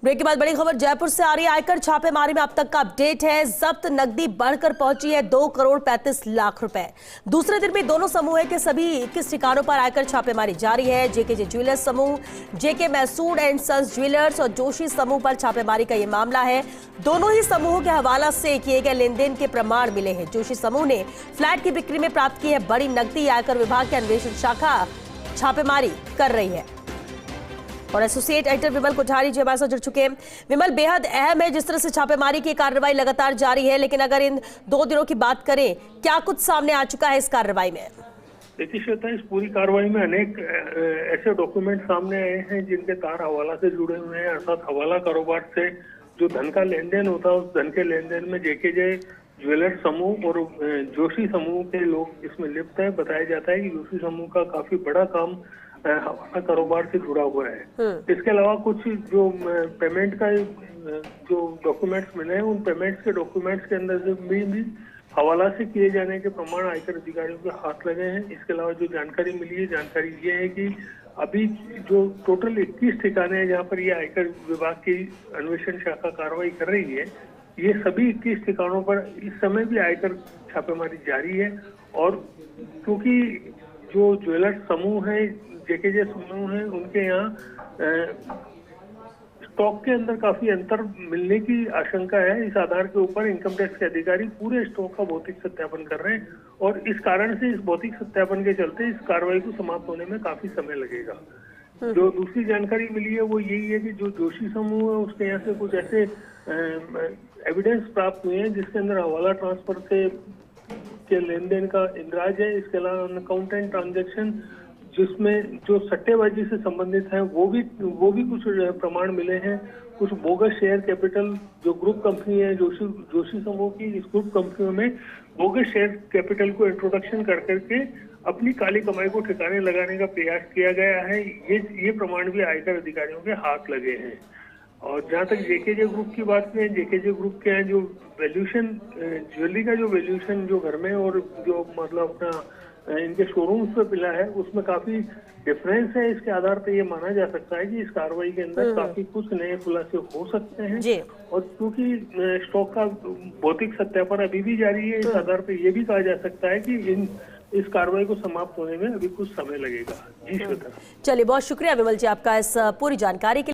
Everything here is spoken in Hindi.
ब्रेक के बाद बड़ी खबर जयपुर से आ रही है। आयकर छापेमारी में अब तक का अपडेट है। जब्त नकदी बढ़कर पहुंची है 2 करोड़ 35 लाख रुपए। दूसरे दिन भी दोनों समूह के सभी 21 ठिकानों पर आयकर छापेमारी जारी है। जेके ज्वेलर्स समूह, जेके मैसूर एंड सन्स ज्वेलर्स और जोशी समूह पर छापेमारी का यह मामला है। दोनों ही समूहों के हवाला से किए गए लेन देन के प्रमाण मिले हैं। जोशी समूह ने फ्लैट की बिक्री में प्राप्त की है बड़ी नकदी। आयकर विभाग की अन्वेषण शाखा छापेमारी कर रही है। और एसोसिएट एडिटर विमल कोठारी जी हमारे साथ जुड़ चुके हैं। विमल, बेहद अहम है जिस तरह से छापेमारी की कार्रवाई लगातार जारी है, लेकिन अगर इन 2 दिनों की बात करें, क्या कुछ सामने आ चुका है इस कार्रवाई में? देखिए श्वेता, इस पूरी कार्रवाई में अनेक ऐसे डॉक्यूमेंट सामने आए हैं जिनके तार हवाला से जुड़े हुए हैं। अर्थात हवाला कारोबार से जो धन का लेन देन होता है, उस धन के लेन देन में जेके ज्वेलर्स समूह और जोशी समूह के लोग इसमें लिप्त हैं। बताया जाता है कि जोशी समूह का काफी बड़ा काम हवाला कारोबार से जुड़ा हुआ है। इसके अलावा कुछ जो पेमेंट का जो डॉक्यूमेंट्स मिले हैं, उन पेमेंट्स के डॉक्यूमेंट्स के अंदर जो भी हवाला से किए जाने के प्रमाण आयकर अधिकारियों के हाथ लगे हैं। इसके अलावा जो जानकारी मिली है, जानकारी ये है कि अभी जो टोटल 21 ठिकाने हैं जहाँ पर ये आयकर विभाग की अन्वेषण शाखा कार्रवाई कर रही है, ये सभी 21 ठिकानों पर इस समय भी आयकर छापेमारी जारी है। और क्योंकि जो ज्वेलर्स समूह है, जेके समूह है, उनके यहाँ स्टॉक के अंदर काफी अंतर मिलने की आशंका है। इस आधार के ऊपर इनकम टैक्स के अधिकारी पूरे स्टॉक का भौतिक सत्यापन कर रहे हैं और इस कारण से इस भौतिक सत्यापन के चलते इस कार्रवाई को समाप्त होने में काफी समय लगेगा। जो दूसरी जानकारी मिली है वो यही है कि जो जोशी समूह है उसके यहाँ से कुछ ऐसे एविडेंस प्राप्त हुए हैं जिसके अंदर हवाला ट्रांसफर से के लेन देन का इंद्राज है। इसके अलावा अनअकाउंटेंट ट्रांजैक्शन जिसमें जो सट्टेबाजी से संबंधित है वो भी कुछ प्रमाण मिले हैं। कुछ बोगस शेयर कैपिटल जो ग्रुप कंपनी है जोशी समूह की, इस ग्रुप कंपनियों में बोगस शेयर कैपिटल को इंट्रोडक्शन कर करके अपनी काली कमाई को ठिकाने लगाने का प्रयास किया गया है। ये प्रमाण भी आयकर अधिकारियों के हाथ लगे हैं। और जहाँ तक जेके ग्रुप की बात करें, जेके ग्रुप के जो वैल्यूएशन ज्वेलरी का जो वैल्यूएशन जो घर में और जो मतलब अपना इनके शोरूम्स पे मिला है, उसमें काफी डिफरेंस है। इसके आधार पर ये माना जा सकता है कि इस कार्रवाई के अंदर काफी कुछ नए खुलासे हो सकते हैं। और क्योंकि स्टॉक का भौतिक सत्यापन अभी भी जारी है, इस आधार पर यह भी कहा जा सकता है कि इस कार्रवाई को समाप्त होने में अभी कुछ समय लगेगा। जी श्वेता। चलिए, बहुत शुक्रिया विमल जी आपका इस पूरी जानकारी के लिए।